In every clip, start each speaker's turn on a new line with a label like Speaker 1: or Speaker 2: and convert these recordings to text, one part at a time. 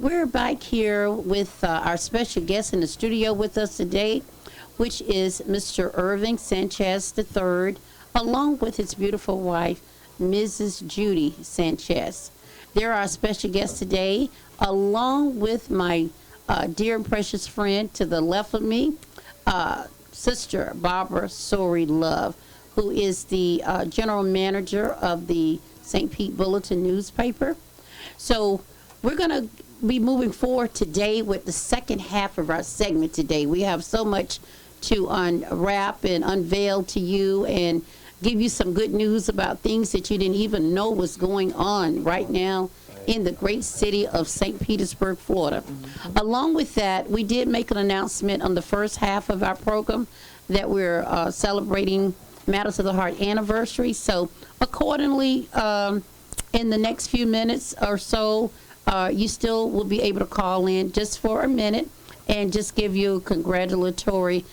Speaker 1: We're back here with our special guest in the studio with us today, which is Mr. Irving Sanchez III, along with his beautiful wife, Mrs. Judy Sanchez. They're our special guests today, along with my dear and precious friend to the left of me, Sister Barbara Sorey Love, who is the general manager of the Saint Pete Bulletin newspaper. So we're going to be moving forward today with the second half of our segment today. We have so much to unwrap and unveil to you and give you some good news about things that you didn't even know was going on right now in the great city of Saint Petersburg, Florida. Along with that, we did make an announcement on the first half of our program that we're celebrating Matters of the Heart anniversary. So accordingly, in the next few minutes or so, you still will be able to call in just for a minute and just give you congratulatory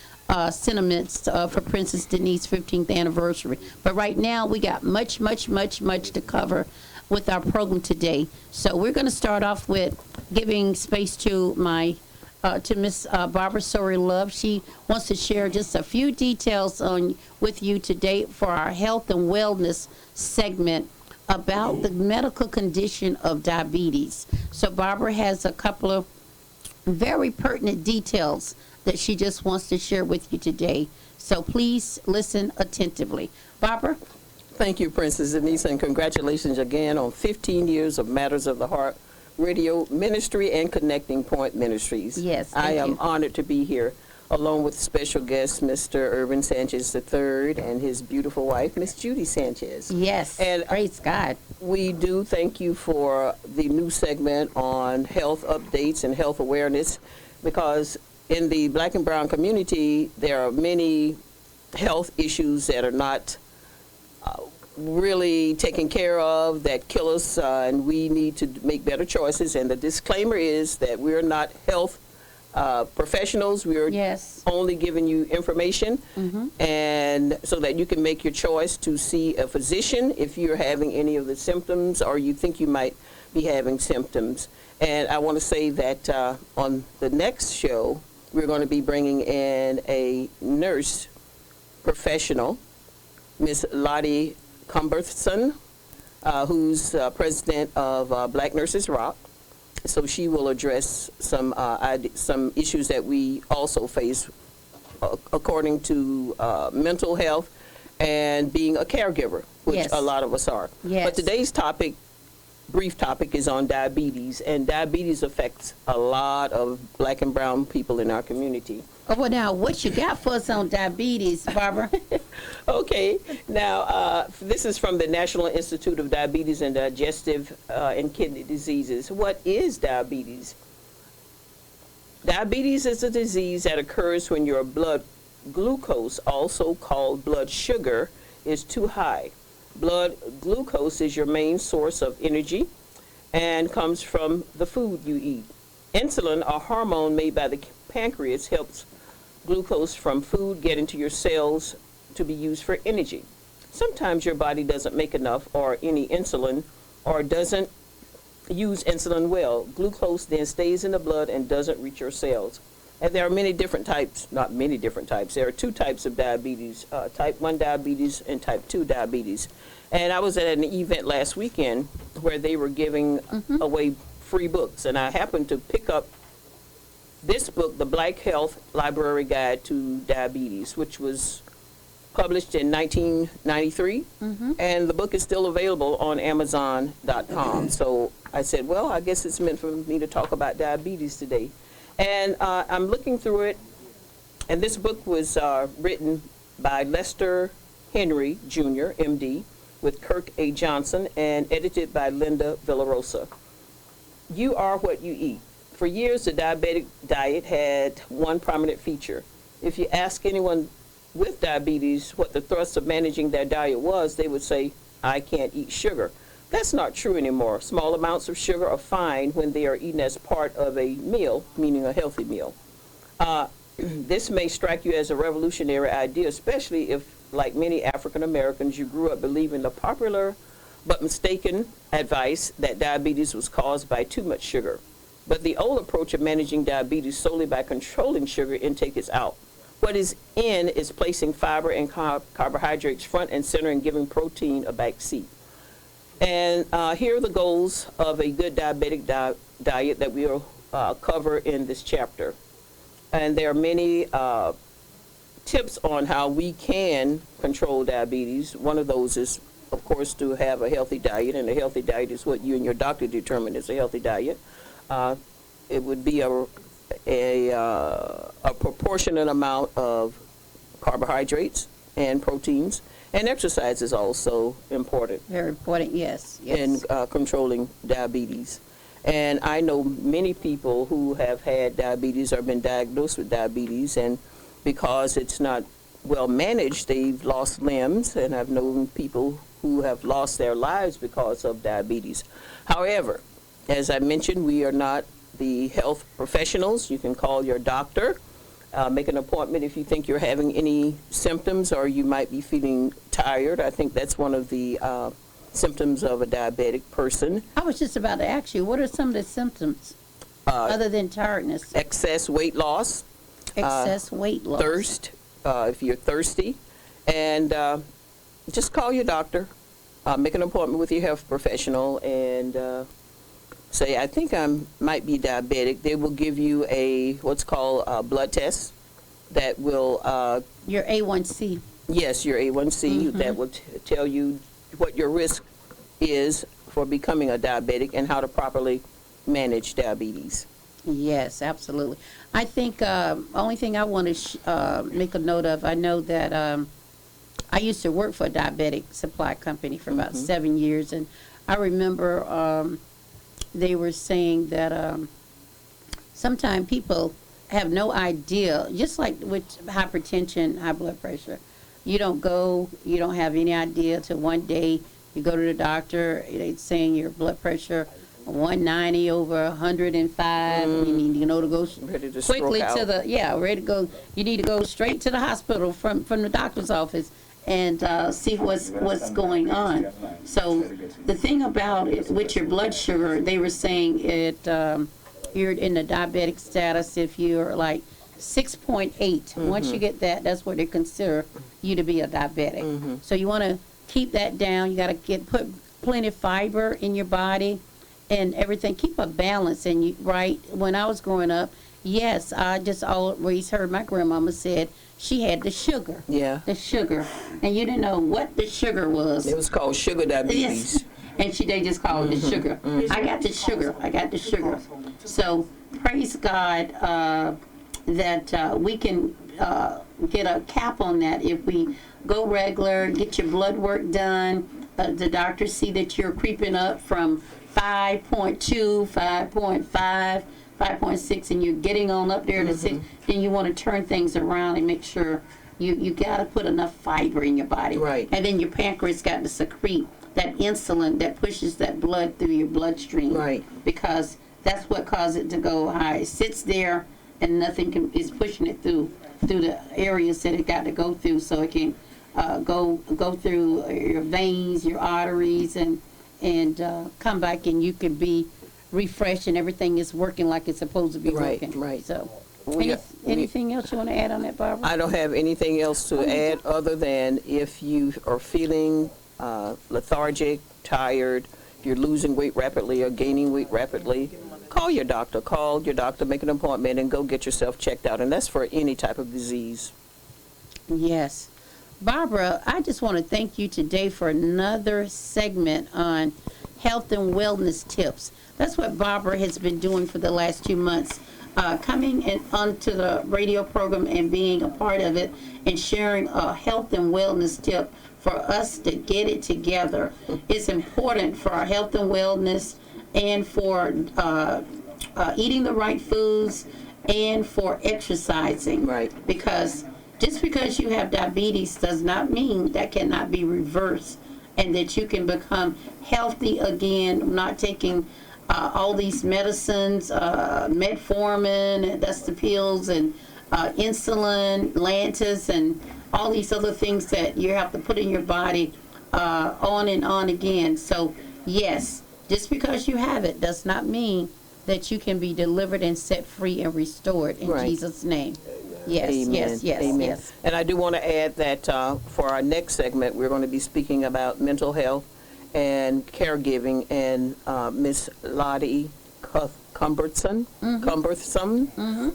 Speaker 1: sentiments for Princess Denise's 15th anniversary. But right now, we got much to cover with our program today. So we're going to start off with giving space to to Miss Barbara Sorey Love. She wants to share just a few details with you today for our health and wellness segment about the medical condition of diabetes. So Barbara has a couple of very pertinent details that she just wants to share with you today. So please listen attentively. Barbara?
Speaker 2: Thank you, Princess Denise, and congratulations again on 15 years of Matters of the Heart Radio Ministry and Connecting Point Ministries.
Speaker 1: Yes,
Speaker 2: I am
Speaker 1: you.
Speaker 2: honored to be here along with special guest Mr. Irving Sanchez III and his beautiful wife, Miss Judy Sanchez.
Speaker 1: Yes,
Speaker 2: and
Speaker 1: praise God.
Speaker 2: We do thank you for the new segment on health updates and health awareness, because in the black and brown community, there are many health issues that are not really taken care of, that kill us, and we need to make better choices. And the disclaimer is that we're not health professionals. We're only giving you information, and so that you can make your choice to see a physician if you're having any of the symptoms or you think you might be having symptoms. And I want to say that on the next show, we're going to be bringing in a nurse professional, Miss Lottie Cumberson, who's president of Black Nurses Rock. So she will address some issues that we also face according to mental health and being a caregiver, which a lot of us are. But today's brief topic is on diabetes, and diabetes affects a lot of black and brown people in our community.
Speaker 1: Oh, well, now, what you got for us on diabetes, Barbara?
Speaker 2: Okay. Now, this is from the National Institute of Diabetes and Digestive and Kidney Diseases. What is diabetes? Diabetes is a disease that occurs when your blood glucose, also called blood sugar, is too high. Blood glucose is your main source of energy and comes from the food you eat. Insulin, a hormone made by the pancreas, helps glucose from food get into your cells to be used for energy. Sometimes your body doesn't make enough or any insulin, or doesn't use insulin well. Glucose then stays in the blood and doesn't reach your cells. And there are many different types, not many different types. There are two types of diabetes, type 1 diabetes and type 2 diabetes. And I was at an event last weekend where they were giving away free books. And I happened to pick up this book, The Black Health Library Guide to Diabetes, which was published in 1993. And the book is still available on Amazon.com. So I said, well, I guess it's meant for me to talk about diabetes today. And I'm looking through it, and this book was written by Lester Henry, Jr., MD, with Kirk A. Johnson, and edited by Linda Villarosa. You are what you eat. For years, the diabetic diet had one prominent feature. If you ask anyone with diabetes what the thrust of managing their diet was, they would say, I can't eat sugar. That's not true anymore. Small amounts of sugar are fine when they are eaten as part of a meal, meaning a healthy meal. This may strike you as a revolutionary idea, especially if, like many African Americans, you grew up believing the popular but mistaken advice that diabetes was caused by too much sugar. But the old approach of managing diabetes solely by controlling sugar intake is out. What is in is placing fiber and carbohydrates front and center and giving protein a back seat. And here are the goals of a good diabetic diet that we will cover in this chapter. And there are many tips on how we can control diabetes. One of those is, of course, to have a healthy diet, and a healthy diet is what you and your doctor determine is a healthy diet. It would be a proportionate amount of carbohydrates and proteins, and exercise is also important.
Speaker 1: Very important, yes.
Speaker 2: In controlling diabetes. And I know many people who have had diabetes or been diagnosed with diabetes, and because it's not well managed, they've lost limbs, and I've known people who have lost their lives because of diabetes. However, as I mentioned, we are not the health professionals. You can call your doctor, make an appointment if you think you're having any symptoms or you might be feeling tired. I think that's one of the symptoms of a diabetic person.
Speaker 1: I was just about to ask you, what are some of the symptoms other than tiredness?
Speaker 2: Excess weight loss.
Speaker 1: Excess weight loss.
Speaker 2: Thirst, if you're thirsty. And just call your doctor, make an appointment with your health professional, and say, I think I might be diabetic. They will give you what's called a blood test that will...
Speaker 1: your A1C.
Speaker 2: Yes, your A1C, that will tell you what your risk is for becoming a diabetic and how to properly manage diabetes.
Speaker 1: Yes, absolutely. I think only thing I want to make a note of, I know that I used to work for a diabetic supply company for about 7 years, and I remember they were saying that sometimes people have no idea, just like with hypertension, high blood pressure, you don't have any idea till one day you go to the doctor, they're saying your blood pressure 190 over 105, and you need to go quickly to the, ready to go. You need to go straight to the hospital from the doctor's office and see what's going on. So the thing about it with your blood sugar, they were saying you're in the diabetic status if you're like 6.8. Once you get that, that's what they consider you to be a diabetic. So you want to keep that down. You got to put plenty of fiber in your body and everything. Keep a balance. And when I was growing up, yes, I just always heard my grandmama said she had the sugar. Yeah. The sugar. And you didn't know what the sugar was.
Speaker 2: It was called sugar diabetes.
Speaker 1: Yes. And they just called it the sugar. I got the sugar. So praise God that we can get a cap on that if we go regular, get your blood work done. The doctors see that you're creeping up from 5.2, 5.5, 5.6, and you're getting on up there to 6, then you want to turn things around and make sure you got to put enough fiber in your body.
Speaker 2: Right.
Speaker 1: And then your pancreas got to secrete that insulin that pushes that blood through your bloodstream. Right. Because that's what causes it to go high. It sits there and nothing is pushing it through the areas that it got to go through, so it can go through your veins, your arteries, and come back, and you can be refreshed, and everything is working like it's supposed to be working. Right. So, anything else you want to add on that, Barbara?
Speaker 2: I don't have anything else to add other than if you are feeling lethargic, tired, if you're losing weight rapidly or gaining weight rapidly, call your doctor, make an appointment, and go get yourself checked out. And that's for any type of disease.
Speaker 1: Yes. Barbara, I just want to thank you today for another segment on health and wellness tips. That's what Barbara has been doing for the last 2 months, coming onto the radio program and being a part of it and sharing a health and wellness tip for us to get it together. It's important for our health and wellness and for eating the right foods and for exercising. Right. Because just because you have diabetes does not mean that cannot be reversed and that you can become healthy again, not taking all these medicines, metformin, that's the pills, and insulin, Lantus, and all these other things that you have to put in your body on and on again. So, yes, just because you have it does not mean that you can be delivered and set free and restored in
Speaker 2: Right.
Speaker 1: Jesus' name. Yes,
Speaker 2: Amen.
Speaker 1: yes, yes,
Speaker 2: Amen.
Speaker 1: yes.
Speaker 2: And I do want to add that for our next segment, we're going to be speaking about mental health and caregiving, and Miss Lottie Cumberson,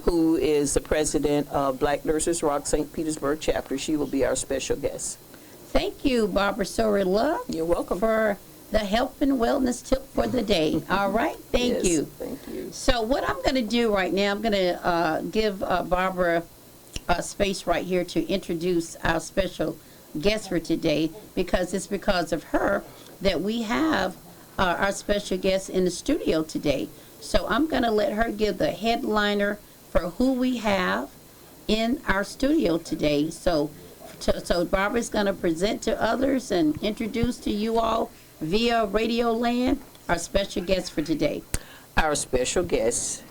Speaker 2: who is the president of Black Nurses Rock Saint Petersburg chapter. She will be our special guest.
Speaker 1: Thank you, Barbara Sorey Love.
Speaker 2: You're welcome.
Speaker 1: For the health and wellness tip for the day. All right, thank
Speaker 2: Yes,
Speaker 1: you.
Speaker 2: Thank you.
Speaker 1: So what I'm going to do right now, I'm going to give Barbara space right here to introduce our special guest for today, because it's because of her that we have our special guest in the studio today. So I'm going to let her give the headliner for who we have in our studio today. So Barbara's going to present to others and introduce to you all via Radio Land our special guest for today.
Speaker 2: Our special guests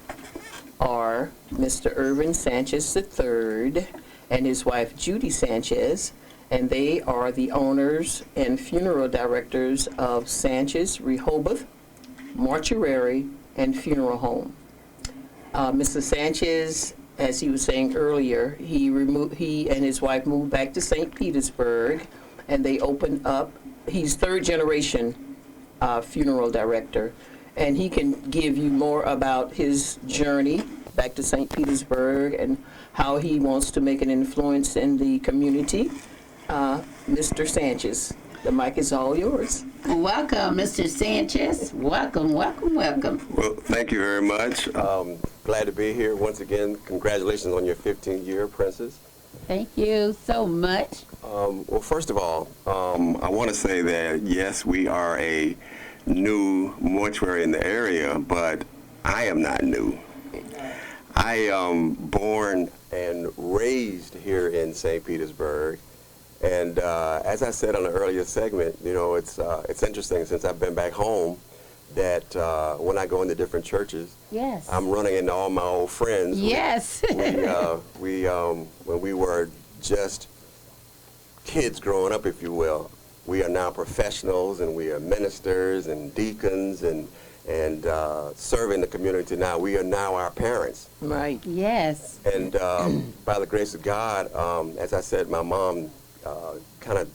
Speaker 2: are Mr. Irving Sanchez III and his wife Judy Sanchez, and they are the owners and funeral directors of Sanchez Rehoboth, Mortuary, and Funeral Home. Mr. Sanchez, as he was saying earlier, he and his wife moved back to Saint Petersburg, and they opened up. He's third generation funeral director, and he can give you more about his journey back to St. Petersburg and how he wants to make an influence in the community. Mr. Sanchez, the mic is all yours.
Speaker 1: Welcome, Mr. Sanchez. Welcome, welcome, welcome.
Speaker 3: Well, thank you very much. Glad to be here once again. Congratulations on your 15th year, Princess.
Speaker 1: Thank you so much.
Speaker 3: Well, first of all, I want to say that, yes, we are a new mortuary in the area, but I am not new. I am born and raised here in St. Petersburg, and as I said on the earlier segment, you know, it's interesting since I've been back home that when I go into different churches,
Speaker 1: Yes.
Speaker 3: I'm running into all my old friends.
Speaker 1: Yes.
Speaker 3: When we were just kids growing up, if you will, we are now professionals, and we are ministers and deacons and serving the community now. We are now our parents.
Speaker 2: Right.
Speaker 1: Yes.
Speaker 3: And by the grace of God, as I said, my mom kind of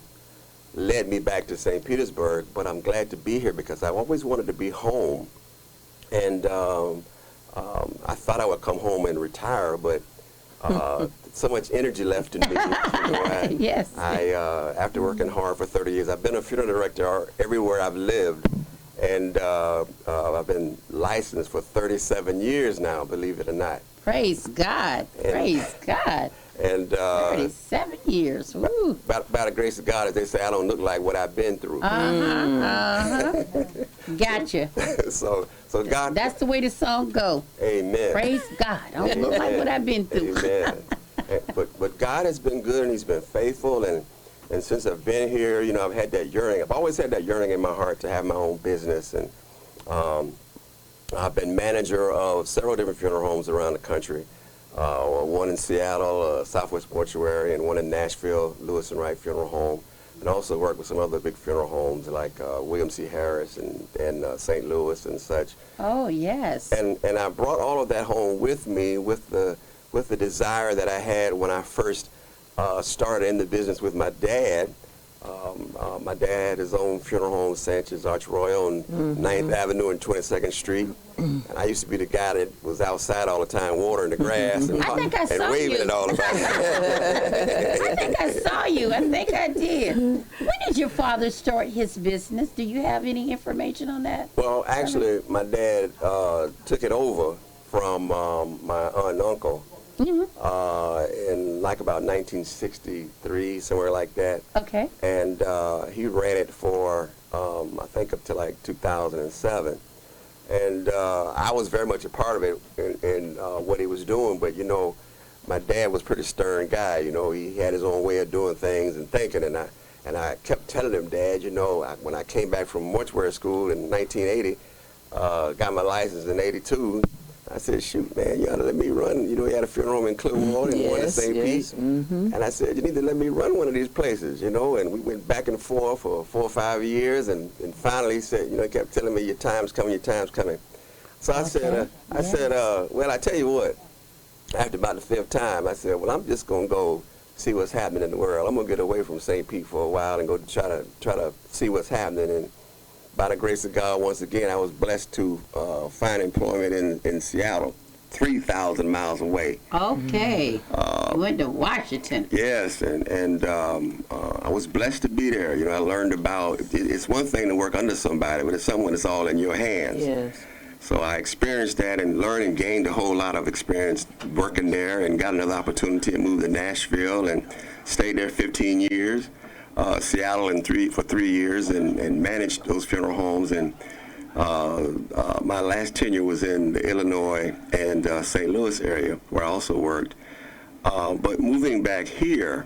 Speaker 3: led me back to St. Petersburg, but I'm glad to be here because I've always wanted to be home. And I thought I would come home and retire, but so much energy left in me.
Speaker 1: Yes.
Speaker 3: After working hard for 30 years, I've been a funeral director everywhere I've lived, and I've been licensed for 37 years now, believe it or not.
Speaker 1: Praise God. Praise God.
Speaker 3: And
Speaker 1: 37 years. Woo.
Speaker 3: by the grace of God, as they say, I don't look like what I've been through.
Speaker 1: Gotcha.
Speaker 3: So God.
Speaker 1: That's the way the song go.
Speaker 3: Amen.
Speaker 1: Praise God. I don't look like what I've been through.
Speaker 3: Amen. But God has been good, and He's been faithful, and since I've been here, you know, I've had that yearning. I've always had that yearning in my heart to have my own business, and I've been manager of several different funeral homes around the country. One in Seattle, Southwest Mortuary, and one in Nashville, Lewis and Wright Funeral Home, and also worked with some other big funeral homes like William C. Harris and St. Louis and such.
Speaker 1: Oh, yes.
Speaker 3: And I brought all of that home with me with the desire that I had when I first started in the business with my dad. My dad had his own funeral home, Sanchez Arch Royal, on 9th Avenue and 22nd Street. And I used to be the guy that was outside all the time watering the grass and waving
Speaker 1: you.
Speaker 3: it all about.
Speaker 1: I think I saw you. I think I did. When did your father start his business? Do you have any information on that?
Speaker 3: Well, actually, my dad took it over from my aunt and uncle. In like about 1963, somewhere like that.
Speaker 1: Okay.
Speaker 3: And he ran it for, I think, up to like 2007. And I was very much a part of it in what he was doing. But, you know, my dad was a pretty stern guy. You know, he had his own way of doing things and thinking. And I kept telling him, Dad, you know, when I came back from mortuary school in 1980, got my license in 82, I said, shoot, man, you ought to let me run. You know, he had a funeral home in Clearwater and one in St. Pete. And I said, you need to let me run one of these places, you know. And we went back and forth for 4 or 5 years. And finally he said, you know, he kept telling me, your time's coming, your time's coming. So I said, well, I tell you what, after about the 5th time, I said, well, I'm just going to go see what's happening in the world. I'm going to get away from St. Pete for a while and go try to see what's happening. And by the grace of God, once again, I was blessed to find employment in Seattle, 3,000 miles away.
Speaker 1: Okay. You went to Washington.
Speaker 3: Yes, and I was blessed to be there. You know, I learned about, it's one thing to work under somebody, but it's someone that's all in your hands.
Speaker 2: Yes.
Speaker 3: So I experienced that and learned and gained a whole lot of experience working there, and got another opportunity to move to Nashville and stayed there 15 years. Seattle for 3 years and managed those funeral homes. And my last tenure was in the Illinois and St. Louis area, where I also worked. But moving back here,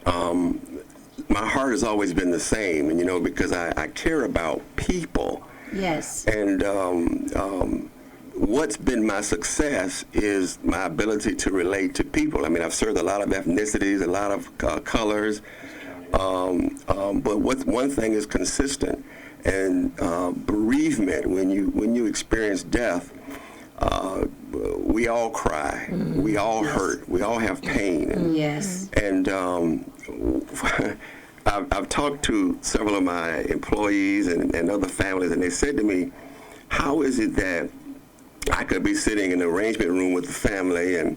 Speaker 3: my heart has always been the same, and you know, because I care about people.
Speaker 1: Yes.
Speaker 3: And what's been my success is my ability to relate to people. I mean, I've served a lot of ethnicities, a lot of colors, but one thing is consistent, and bereavement. When you experience death, we all cry, we all hurt, we all have pain.
Speaker 1: Yes.
Speaker 3: And I've talked to several of my employees and other families, and they said to me, how is it that I could be sitting in the arrangement room with the family and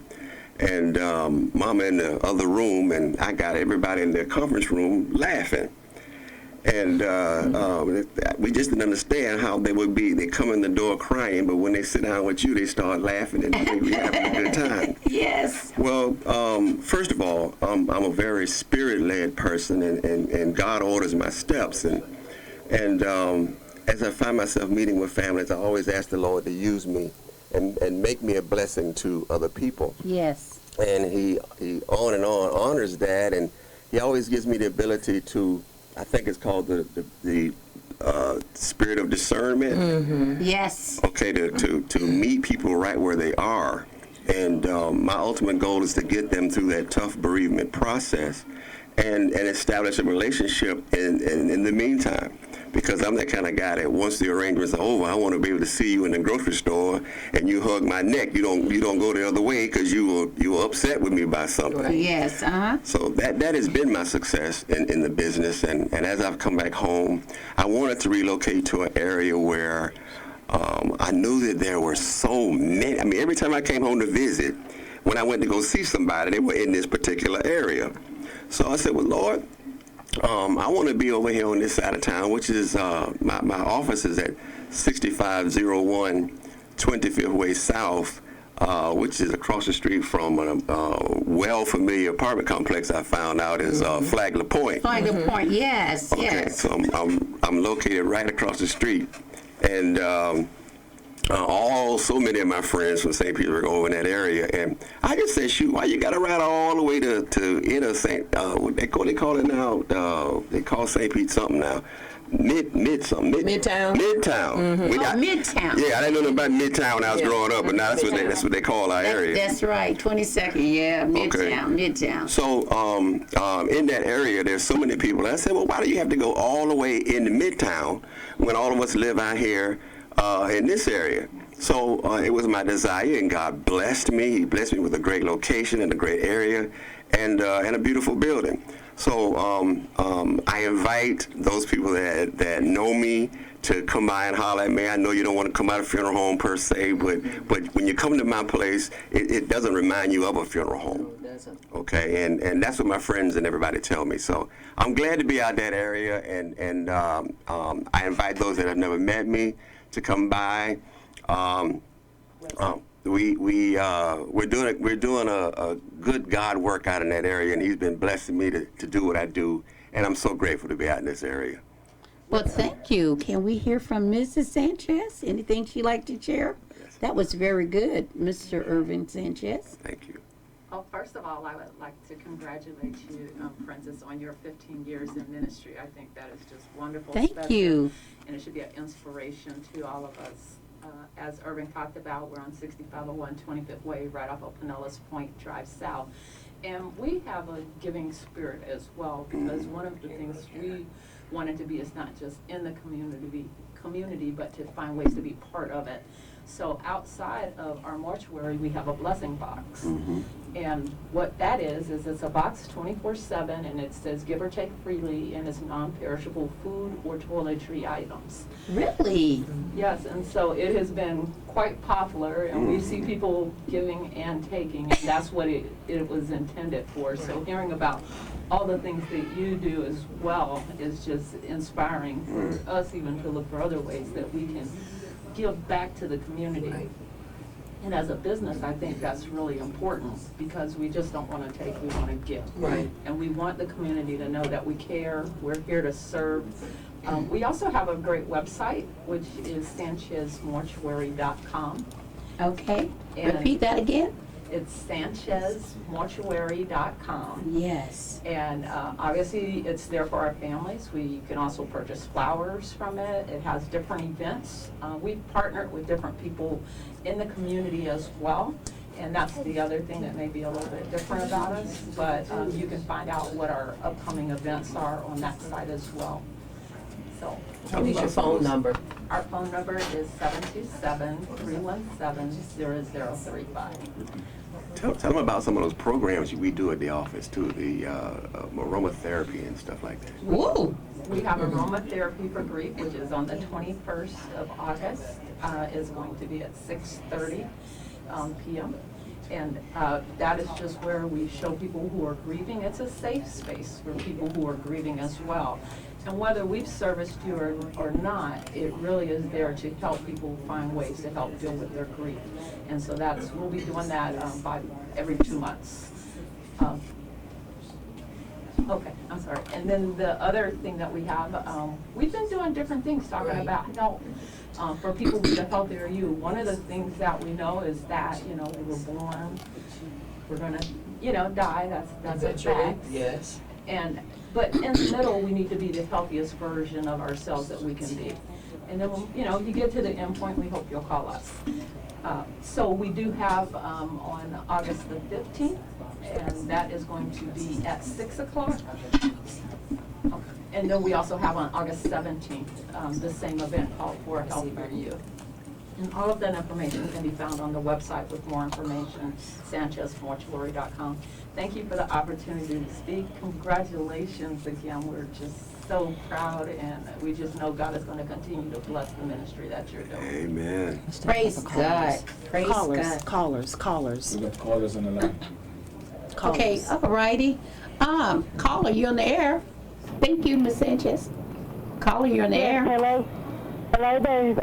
Speaker 3: Mama in the other room, and I got everybody in the conference room laughing. And we just didn't understand how they come in the door crying, but when they sit down with you, they start laughing and they be having a good time.
Speaker 1: Yes.
Speaker 3: Well, first of all, I'm a very spirit-led person, and God orders my steps. And as I find myself meeting with families, I always ask the Lord to use me and make me a blessing to other people.
Speaker 1: Yes.
Speaker 3: And he on and on honors that, and he always gives me the ability to, I think it's called the spirit of discernment.
Speaker 1: Mm-hmm. Yes.
Speaker 3: Okay, to meet people right where they are. And my ultimate goal is to get them through that tough bereavement process and establish a relationship in the meantime. Because I'm that kind of guy that once the arrangements are over, I want to be able to see you in the grocery store and you hug my neck. You don't go the other way because you were upset with me by something.
Speaker 1: Right. Yes. Uh-huh.
Speaker 3: So that has been my success in the business. And as I've come back home, I wanted to relocate to an area where I knew that there were so many. I mean, every time I came home to visit, when I went to go see somebody, they were in this particular area. So I said, well, Lord, I want to be over here on this side of town, which is my office is at 6501 25th Way South, which is across the street from a well-familiar apartment complex I found out is Flagler Point.
Speaker 1: Flagler Point, yes,
Speaker 3: okay,
Speaker 1: yes.
Speaker 3: So I'm located right across the street, and so many of my friends from Saint Petersburg over in that area, and I just said, shoot, why you got to ride all the way to inner Saint? What they call it now? They call Saint Pete something now. Midtown.
Speaker 2: Midtown.
Speaker 3: Mm-hmm.
Speaker 1: Midtown.
Speaker 3: Yeah, I didn't know nothing about Midtown when I was growing up, but now that's what they call our area.
Speaker 1: That's right. 22nd. Yeah, Midtown.
Speaker 3: Okay.
Speaker 1: Midtown.
Speaker 3: So in that area, there's so many people. And I said, well, why do you have to go all the way into Midtown when all of us live out here in this area? So it was my desire, and God blessed me. He blessed me with a great location and a great area and a beautiful building. So I invite those people that know me to come by and holler at me. I know you don't want to come out of a funeral home per se, but when you come to my place, it doesn't remind you of a funeral home. Okay, and that's what my friends and everybody tell me. So I'm glad to be out that area, and I invite those that have never met me to come by. We're doing a good God work out in that area, and He's been blessing me to do what I do, and I'm so grateful to be out in this area.
Speaker 1: Well, thank you. Can we hear from Mrs. Sanchez? Anything she'd like to share? Yes. That was very good, Mr. Irving Sanchez.
Speaker 3: Thank you.
Speaker 4: Well, first of all, I would like to congratulate you, Princess, on your 15 years in ministry. I think that is just wonderful.
Speaker 1: Thank you.
Speaker 4: And it should be an inspiration to all of us. As Irving talked about, we're on 6501 25th Way, right off of Pinellas Point Drive South. And we have a giving spirit as well, because one of the things wanted to be is not just in the community, but to find ways to be part of it. So outside of our mortuary, we have a blessing box. And what that is it's a box 24/7, and it says give or take freely, and it's non-perishable food or toiletry items.
Speaker 1: Really?
Speaker 4: Yes, and so it has been quite popular, and we see people giving and taking, and that's what it was intended for. So hearing about all the things that you do as well is just inspiring for us even to look for other ways that we can give back to the community. And as a business, I think that's really important because we just don't want to take, we want to give.
Speaker 5: Right.
Speaker 4: And we want the community to know that we care, we're here to serve. We also have a great website, which is SanchezMortuary.com.
Speaker 1: Okay.
Speaker 4: And
Speaker 1: Repeat that again.
Speaker 4: It's SanchezMortuary.com.
Speaker 1: Yes.
Speaker 4: And obviously, it's there for our families. We can also purchase flowers from it. It has different events. We've partnered with different people in the community as well. And that's the other thing that may be a little bit different about us. But you can find out what our upcoming events are on that site as well. So,
Speaker 5: What is your phone number?
Speaker 4: our phone number is 727-317-0035.
Speaker 3: Tell them about some of those programs we do at the office too, the aromatherapy and stuff like that.
Speaker 1: Woo!
Speaker 4: We have aromatherapy for grief, which is on the 21st of August. Is going to be at 6:30 p.m. And that is just where we show people who are grieving. It's a safe space for people who are grieving as well. And whether we've serviced you or not, it really is there to help people find ways to help deal with their grief. And so we'll be doing that by every 2 months. Okay, I'm sorry. And then the other thing that we have, we've been doing different things talking about health. For people with a healthier you, one of the things that we know is that, we were born, we're gonna, die, that's a fact.
Speaker 5: Yes.
Speaker 4: But in the middle, we need to be the healthiest version of ourselves that we can be. And then, you get to the end point, we hope you'll call us. So we do have on August the 15th, and that is going to be at 6 o'clock. And then we also have on August 17th, the same event called For a Healthier You. And all of that information can be found on the website with more information, SanchezMortuary.com. Thank you for the opportunity to speak. Congratulations again. We're just so proud, and we just know God is going to continue to bless the ministry that you're doing.
Speaker 3: Amen.
Speaker 1: Praise God. Praise
Speaker 6: Callers,
Speaker 1: God.
Speaker 6: callers.
Speaker 7: We got callers on the line.
Speaker 1: Okay, all righty. Caller, you're on the air. Thank you, Ms. Sanchez. Caller, you're on the air.
Speaker 8: Hello. Hello there,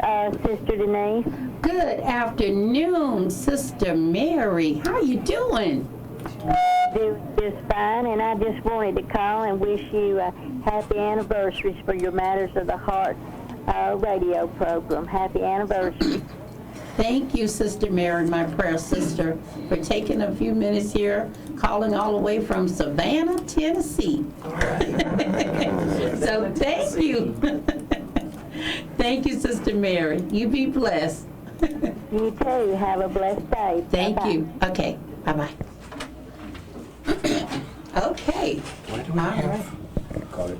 Speaker 8: Sister Denise.
Speaker 1: Good afternoon, Sister Mary. How you doing?
Speaker 8: Doing just fine, and I just wanted to call and wish you happy anniversaries for your Matters of the Heart radio program. Happy anniversary.
Speaker 1: Thank you, Sister Mary, my prayer sister, for taking a few minutes here, calling all the way from Savannah, Tennessee. So thank you. Thank you, Sister Mary. You be blessed.
Speaker 8: You too. Have a blessed day.
Speaker 1: Thank
Speaker 8: Bye-bye.
Speaker 1: you. Okay, bye-bye. Okay.
Speaker 5: What do we
Speaker 1: All
Speaker 5: have?
Speaker 1: right.
Speaker 7: Call it.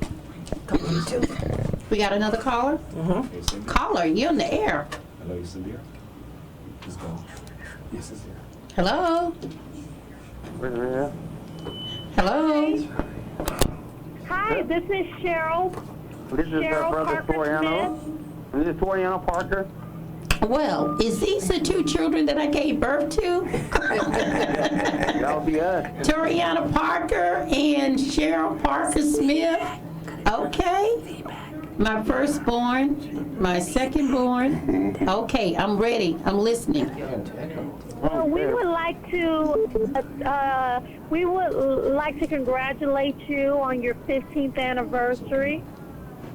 Speaker 1: We got another caller?
Speaker 7: Hey, Cindy.
Speaker 1: Caller, you're on the air.
Speaker 7: Hello, you still there? It's gone. Yes, it's here.
Speaker 1: Hello? Hello?
Speaker 8: Hi, this is Cheryl.
Speaker 9: This is
Speaker 8: Cheryl
Speaker 9: Brother
Speaker 8: Parker
Speaker 9: Toriano. This is Toriano Parker.
Speaker 1: Well, is these the two children that I gave birth to?
Speaker 9: That'll be us.
Speaker 1: Toriana Parker and Cheryl Parker Smith? Okay. My firstborn, my secondborn. Okay, I'm ready. I'm listening.
Speaker 8: Well, we would like to congratulate you on your 15th anniversary.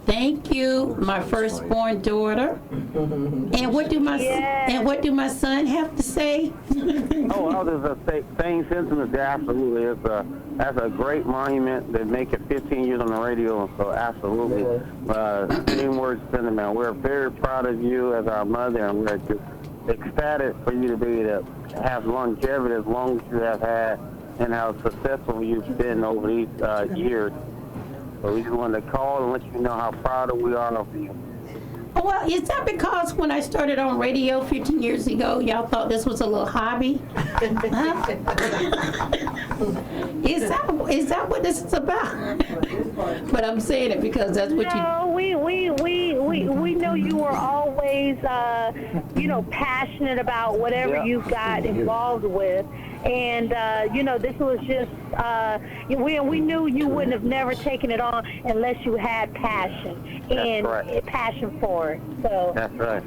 Speaker 1: Thank you, my firstborn daughter. And what do my son have to say?
Speaker 9: Oh, well, there's a same sentiment there. Absolutely. That's a great monument that make it 15 years on the radio. So absolutely. Same word sentiment. We're very proud of you as our mother, and we're just ecstatic for you to be able to have longevity as long as you have had, and how successful you've been over these years. So we just wanted to call and let you know how proud we are of you.
Speaker 1: Well, is that because when I started on radio 15 years ago, y'all thought this was a little hobby? Huh? Is that what this is about? But I'm saying it because that's what you...
Speaker 8: No, we know you were always, passionate about whatever you got involved with. And, this was just, we knew you wouldn't have never taken it on unless you had passion and passion for it. So.
Speaker 9: That's right.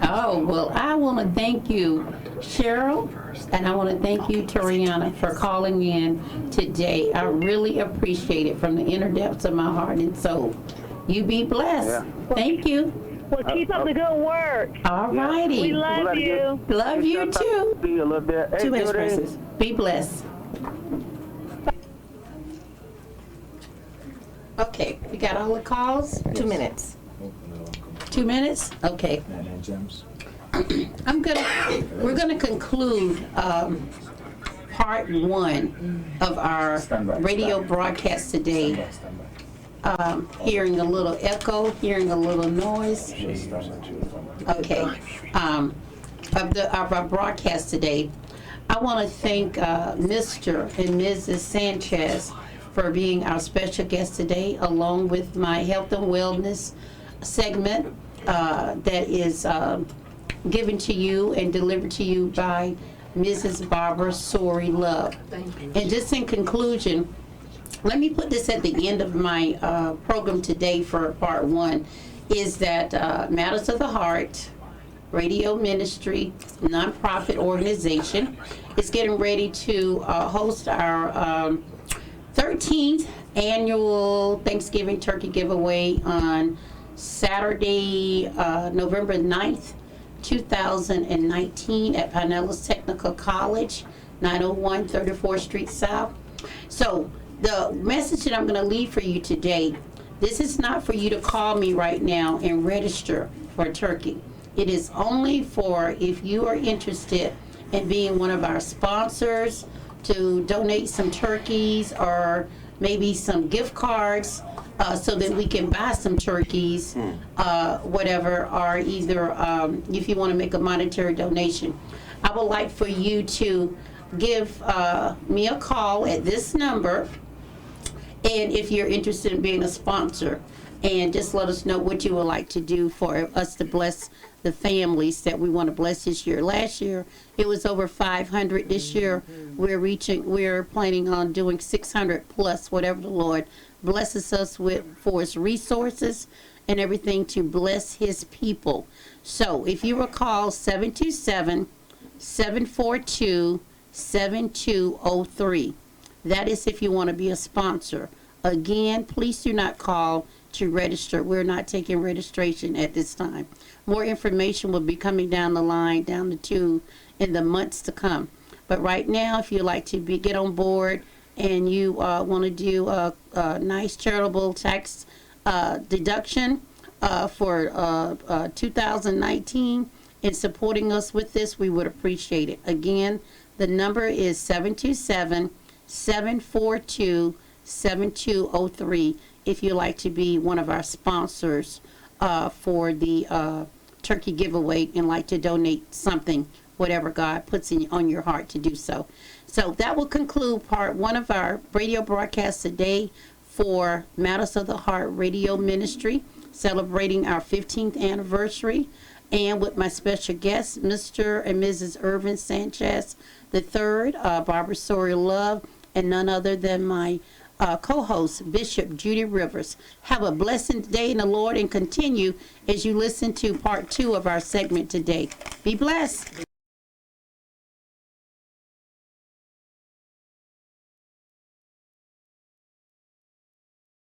Speaker 1: Oh, well, I want to thank you, Cheryl, and I want to thank you, Toriana, for calling in today. I really appreciate it from the inner depths of my heart and soul. You be blessed.
Speaker 9: Yeah.
Speaker 1: Thank you.
Speaker 8: Well, keep up the good work.
Speaker 1: All righty.
Speaker 8: We love you.
Speaker 1: Love you, too.
Speaker 9: See you a little bit. Hey,
Speaker 1: 2 minutes,
Speaker 9: Judy.
Speaker 1: Princess. Be blessed. Okay, we got all the calls?
Speaker 5: 2 minutes.
Speaker 1: 2 minutes? Okay.
Speaker 7: And Gems.
Speaker 1: We're gonna conclude part 1 of our radio broadcast today. Hearing a little echo, hearing a little noise. Okay. Of our broadcast today. I want to thank Mr. and Mrs. Sanchez for being our special guest today, along with my health and wellness segment that is given to you and delivered to you by Mrs. Barbara Sorey Love. And just in conclusion, let me put this at the end of my program today for part 1, is that Matters of the Heart Radio Ministry nonprofit organization is getting ready to host our 13th annual Thanksgiving turkey giveaway on Saturday, November 9th, 2019 at Pinellas Technical College, 901 34th Street South. So the message that I'm going to leave for you today, this is not for you to call me right now and register for a turkey. It is only for if you are interested in being one of our sponsors to donate some turkeys or maybe some gift cards so that we can buy some turkeys, whatever, or either if you want to make a monetary donation. I would like for you to give me a call at this number, and if you're interested in being a sponsor, and just let us know what you would like to do for us to bless the families that we want to bless this year. Last year, it was over 500. This year, we're planning on doing 600 plus, whatever the Lord blesses us with for his resources and everything to bless his people. So if you recall, 727-742-7203. That is if you want to be a sponsor. Again, please do not call to register. We're not taking registration at this time. More information will be coming down the line, down the tube in the months to come. But right now, if you'd like to get on board and you want to do a nice charitable tax deduction for 2019 and supporting us with this, we would appreciate it. Again, the number is 727-742-7203 if you'd like to be one of our sponsors for the turkey giveaway and like to donate something, whatever God puts on your heart to do so. So that will conclude part 1 of our radio broadcast today for Matters of the Heart Radio Ministry, celebrating our 15th anniversary, and with my special guests, Mr. and Mrs. Irving Sanchez III, Barbara Sorey Love, and none other than my co-host, Bishop Judy Rivers. Have a blessed day in the Lord and continue as you listen to part 2 of our segment today. Be blessed.